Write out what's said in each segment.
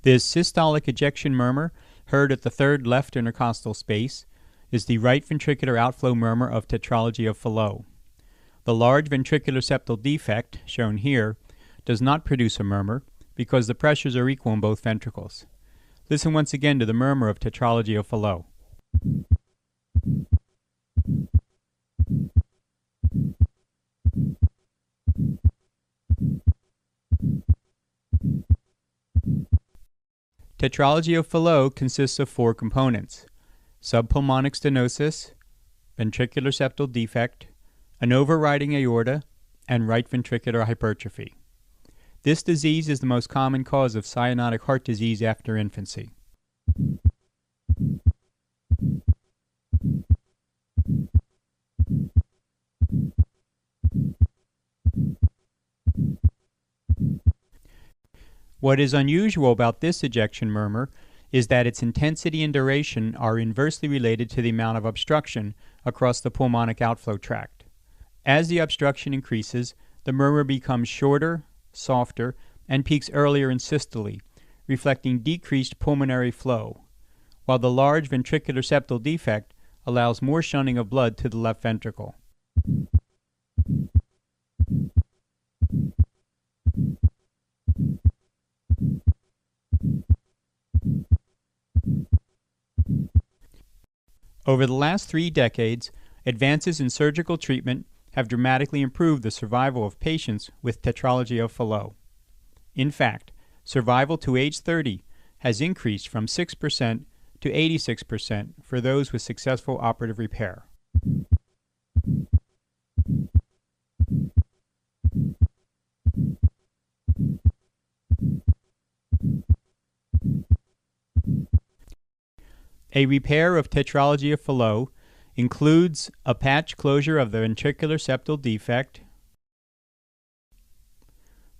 This systolic ejection murmur, heard at the third left intercostal space, is the right ventricular outflow murmur of tetralogy of Fallot. The large ventricular septal defect, shown here, does not produce a murmur because the pressures are equal in both ventricles. Listen once again to the murmur of tetralogy of Fallot. Tetralogy of Fallot consists of four components: subpulmonic stenosis, ventricular septal defect, an overriding aorta, and right ventricular hypertrophy. This disease is the most common cause of cyanotic heart disease after infancy. What is unusual about this ejection murmur is that its intensity and duration are inversely related to the amount of obstruction across the pulmonic outflow tract. As the obstruction increases, the murmur becomes shorter, softer, and peaks earlier in systole, reflecting decreased pulmonary flow, while the large ventricular septal defect allows more shunting of blood to the left ventricle. Over the last 3 decades, advances in surgical treatment have dramatically improved the survival of patients with tetralogy of Fallot. In fact, survival to age 30 has increased from 6% to 86% for those with successful operative repair. A repair of tetralogy of Fallot includes a patch closure of the ventricular septal defect,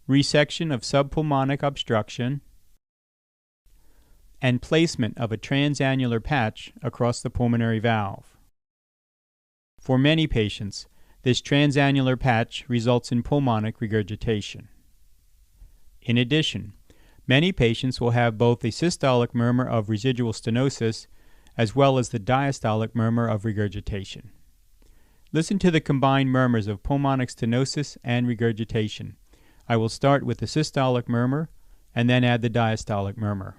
resection of subpulmonic obstruction, and placement of a transannular patch across the pulmonary valve. For many patients, this transannular patch results in pulmonic regurgitation. In addition, many patients will have both a systolic murmur of residual stenosis as well as the diastolic murmur of regurgitation. Listen to the combined murmurs of pulmonic stenosis and regurgitation. I will start with the systolic murmur and then add the diastolic murmur.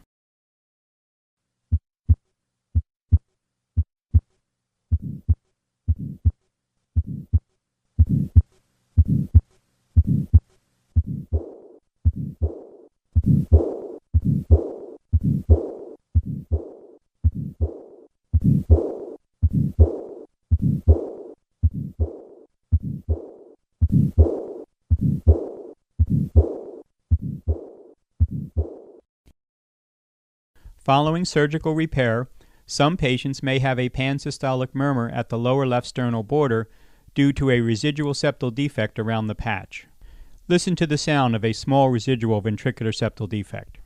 Following surgical repair, some patients may have a pansystolic murmur at the lower left sternal border due to a residual septal defect around the patch. Listen to the sound of a small residual ventricular septal defect.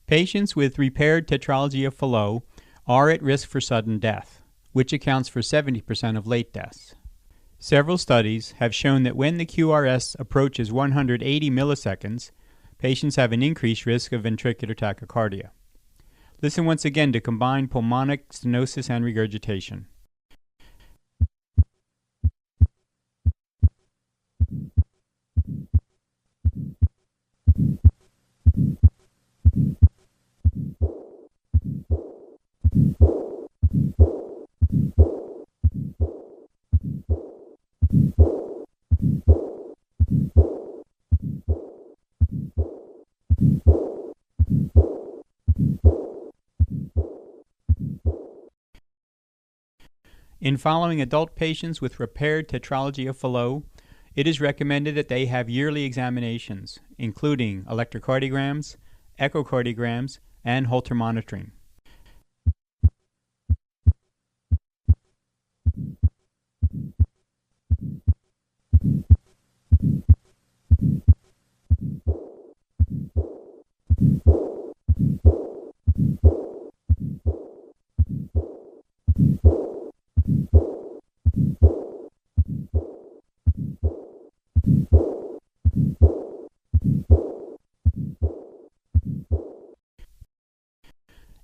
Patients with repaired tetralogy of Fallot are at risk for sudden death, which accounts for 70% of late deaths. Several studies have shown that when the QRS approaches 180 milliseconds, patients have an increased risk of ventricular tachycardia. Listen once again to combined pulmonic stenosis and regurgitation. In following adult patients with repaired tetralogy of Fallot, it is recommended that they have yearly examinations, including electrocardiograms, echocardiograms, and Holter monitoring.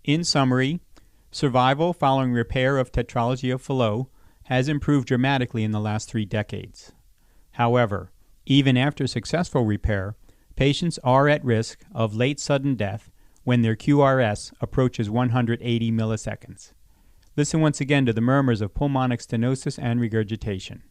In summary, survival following repair of tetralogy of Fallot has improved dramatically in the last 3 decades. However, even after successful repair, patients are at risk of late sudden death when their QRS approaches 180 milliseconds. Listen once again to the murmurs of pulmonic stenosis and regurgitation.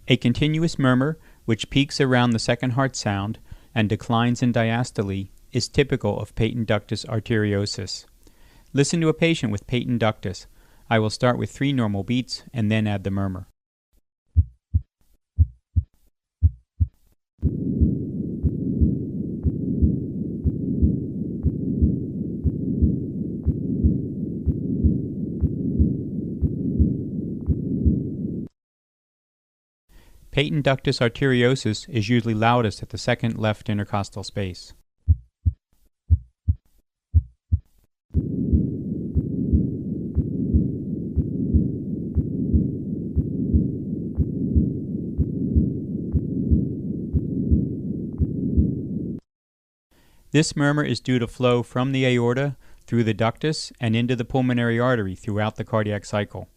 A continuous murmur, which peaks around the second heart sound and declines in diastole, is typical of patent ductus arteriosus. Listen to a patient with patent ductus. I will start with 3 normal beats and then add the murmur. Patent ductus arteriosus is usually loudest at the second left intercostal space. This murmur is due to flow from the aorta through the ductus and into the pulmonary artery throughout the cardiac cycle.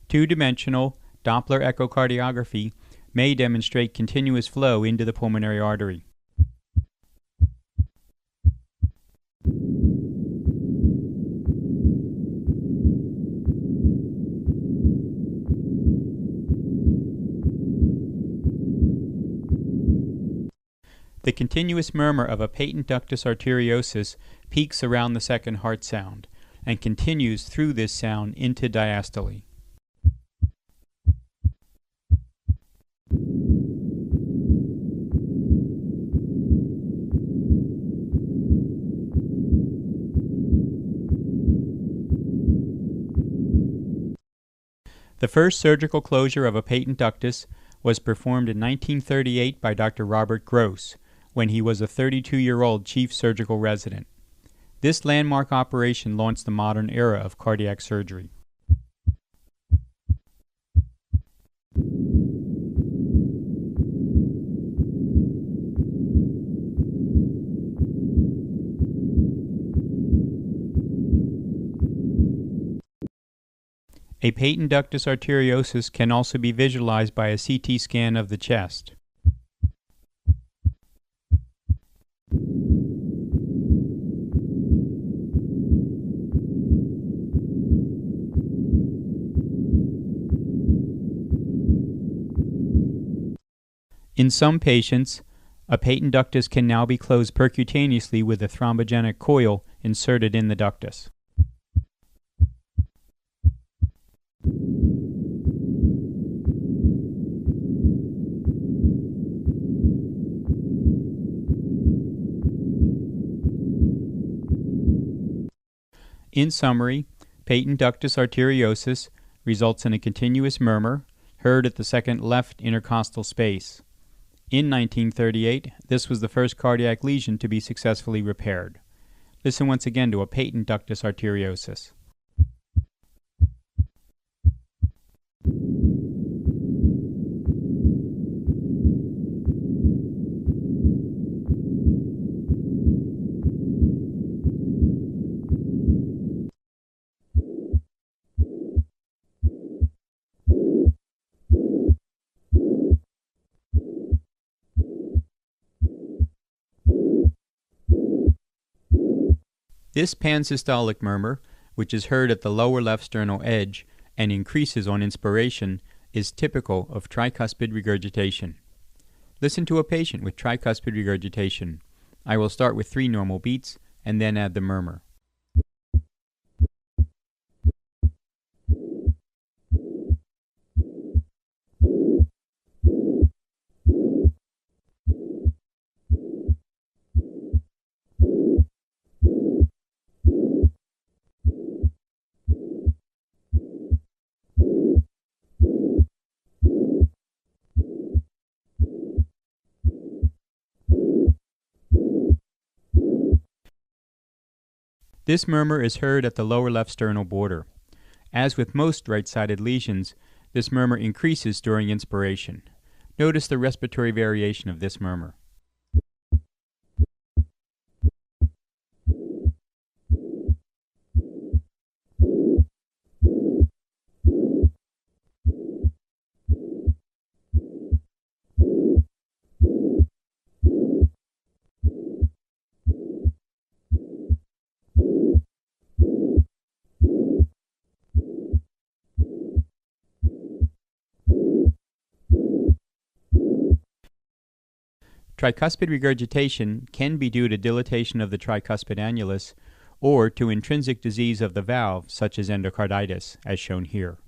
Two-dimensional Doppler echocardiography may demonstrate continuous flow into the pulmonary artery. The continuous murmur of a patent ductus arteriosus peaks around the second heart sound and continues through this sound into diastole. The first surgical closure of a patent ductus was performed in 1938 by Dr. Robert Gross, when he was a 32-year-old chief surgical resident. This landmark operation launched the modern era of cardiac surgery. A patent ductus arteriosus can also be visualized by a CT scan of the chest. In some patients, a patent ductus can now be closed percutaneously with a thrombogenic coil inserted in the ductus. In summary, patent ductus arteriosus results in a continuous murmur heard at the second left intercostal space. In 1938, this was the first cardiac lesion to be successfully repaired. Listen once again to a patent ductus arteriosus. This pansystolic murmur, which is heard at the lower left sternal edge and increases on inspiration, is typical of tricuspid regurgitation. Listen to a patient with tricuspid regurgitation. I will start with 3 normal beats and then add the murmur. This murmur is heard at the lower left sternal border. As with most right-sided lesions, this murmur increases during inspiration. Notice the respiratory variation of this murmur. Tricuspid regurgitation can be due to dilatation of the tricuspid annulus or to intrinsic disease of the valve, such as endocarditis, as shown here.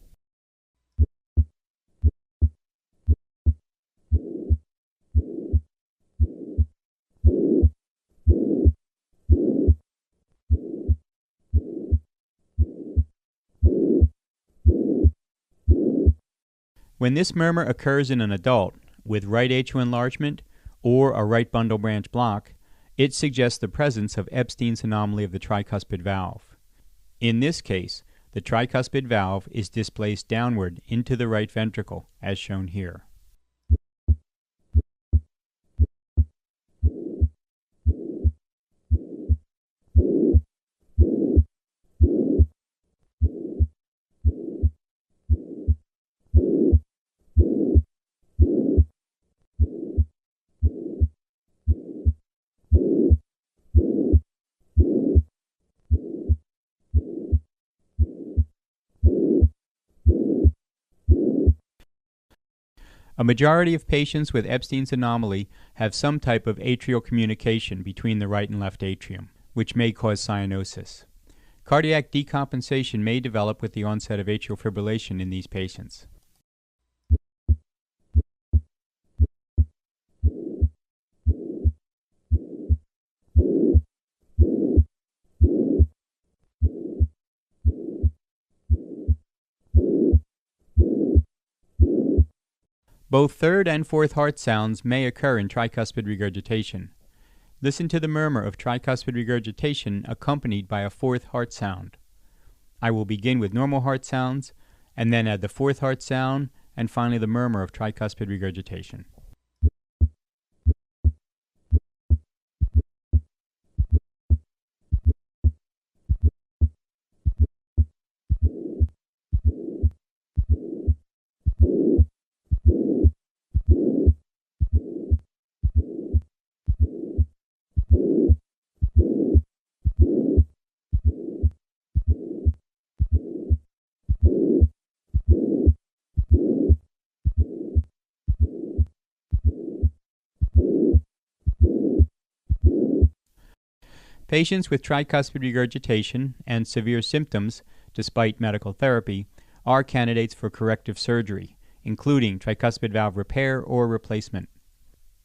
When this murmur occurs in an adult with right atrial enlargement or a right bundle branch block, it suggests the presence of Ebstein's anomaly of the tricuspid valve. In this case, the tricuspid valve is displaced downward into the right ventricle, as shown here. A majority of patients with Ebstein's anomaly have some type of atrial communication between the right and left atrium, which may cause cyanosis. Cardiac decompensation may develop with the onset of atrial fibrillation in these patients. Both third and fourth heart sounds may occur in tricuspid regurgitation. Listen to the murmur of tricuspid regurgitation accompanied by a fourth heart sound. I will begin with normal heart sounds, and then add the fourth heart sound, and finally the murmur of tricuspid regurgitation. Patients with tricuspid regurgitation and severe symptoms, despite medical therapy, are candidates for corrective surgery, including tricuspid valve repair or replacement.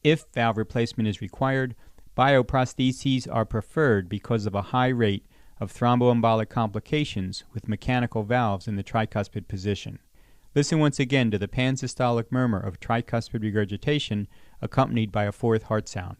If valve replacement is required, bioprostheses are preferred because of a high rate of thromboembolic complications with mechanical valves in the tricuspid position. Listen once again to the pansystolic murmur of tricuspid regurgitation accompanied by a fourth heart sound.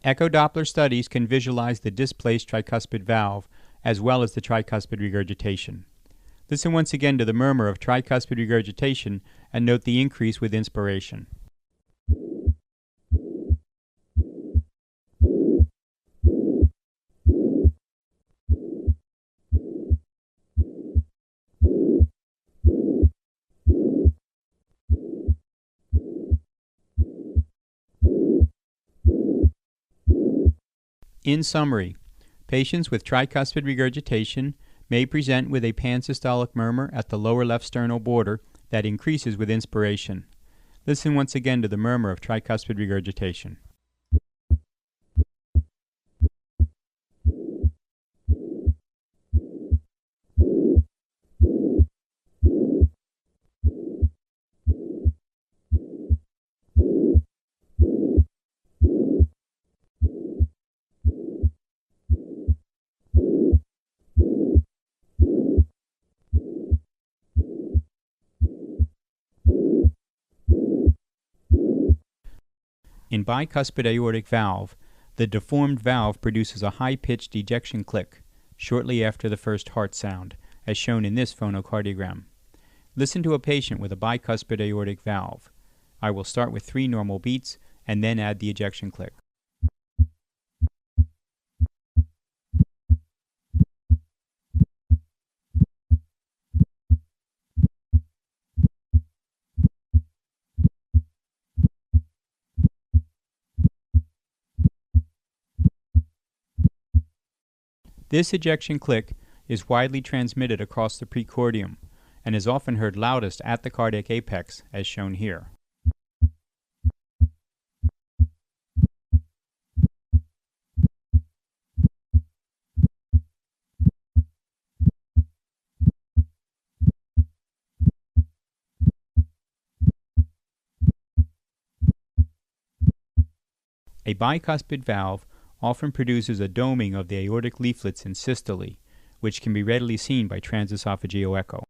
Echo Doppler studies can visualize the displaced tricuspid valve as well as the tricuspid regurgitation. Listen once again to the murmur of tricuspid regurgitation and note the increase with inspiration. In summary, patients with tricuspid regurgitation may present with a pansystolic murmur at the lower left sternal border that increases with inspiration. Listen once again to the murmur of tricuspid regurgitation. In bicuspid aortic valve, the deformed valve produces a high-pitched ejection click shortly after the first heart sound, as shown in this phonocardiogram. Listen to a patient with a bicuspid aortic valve. I will start with 3 normal beats and then add the ejection click. This ejection click is widely transmitted across the precordium and is often heard loudest at the cardiac apex, as shown here. A bicuspid valve often produces a doming of the aortic leaflets in systole, which can be readily seen by transesophageal echo.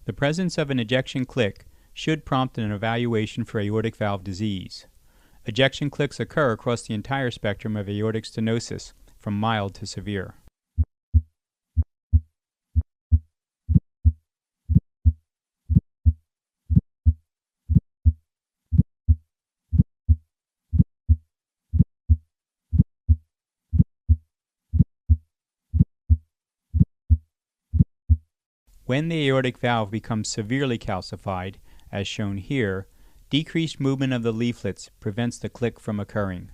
The presence of an ejection click should prompt an evaluation for aortic valve disease. Ejection clicks occur across the entire spectrum of aortic stenosis, from mild to severe. When the aortic valve becomes severely calcified, as shown here, decreased movement of the leaflets prevents the click from occurring.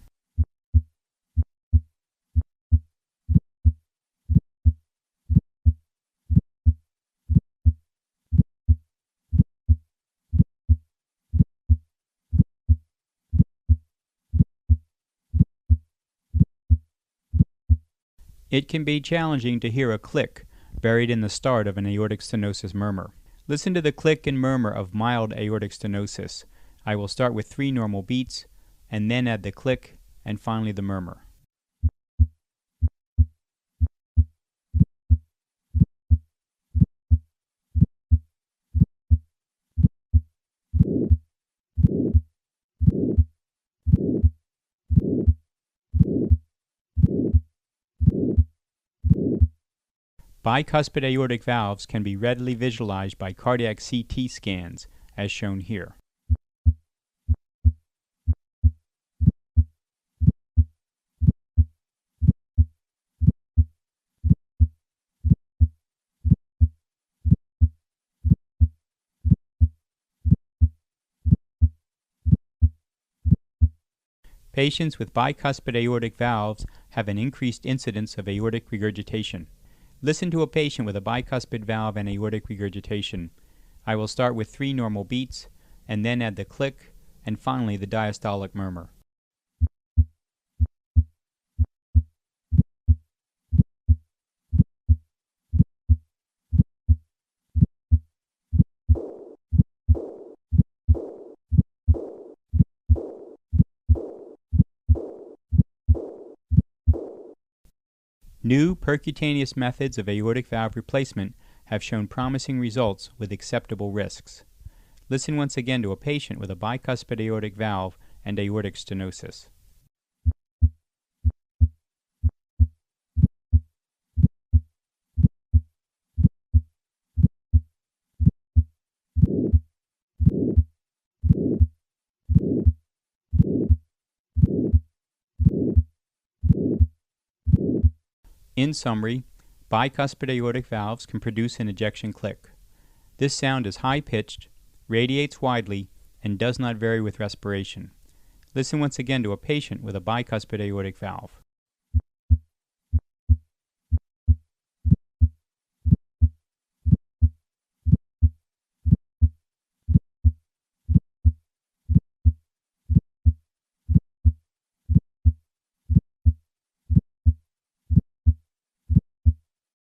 It can be challenging to hear a click buried in the start of an aortic stenosis murmur. Listen to the click and murmur of mild aortic stenosis. I will start with 3 normal beats, and then add the click, and finally the murmur. Bicuspid aortic valves can be readily visualized by cardiac CT scans, as shown here. Patients with bicuspid aortic valves have an increased incidence of aortic regurgitation. Listen to a patient with a bicuspid valve and aortic regurgitation. I will start with 3 normal beats, and then add the click, and finally the diastolic murmur. New percutaneous methods of aortic valve replacement have shown promising results with acceptable risks. Listen once again to a patient with a bicuspid aortic valve and aortic stenosis. In summary, bicuspid aortic valves can produce an ejection click. This sound is high-pitched, radiates widely, and does not vary with respiration. Listen once again to a patient with a bicuspid aortic valve.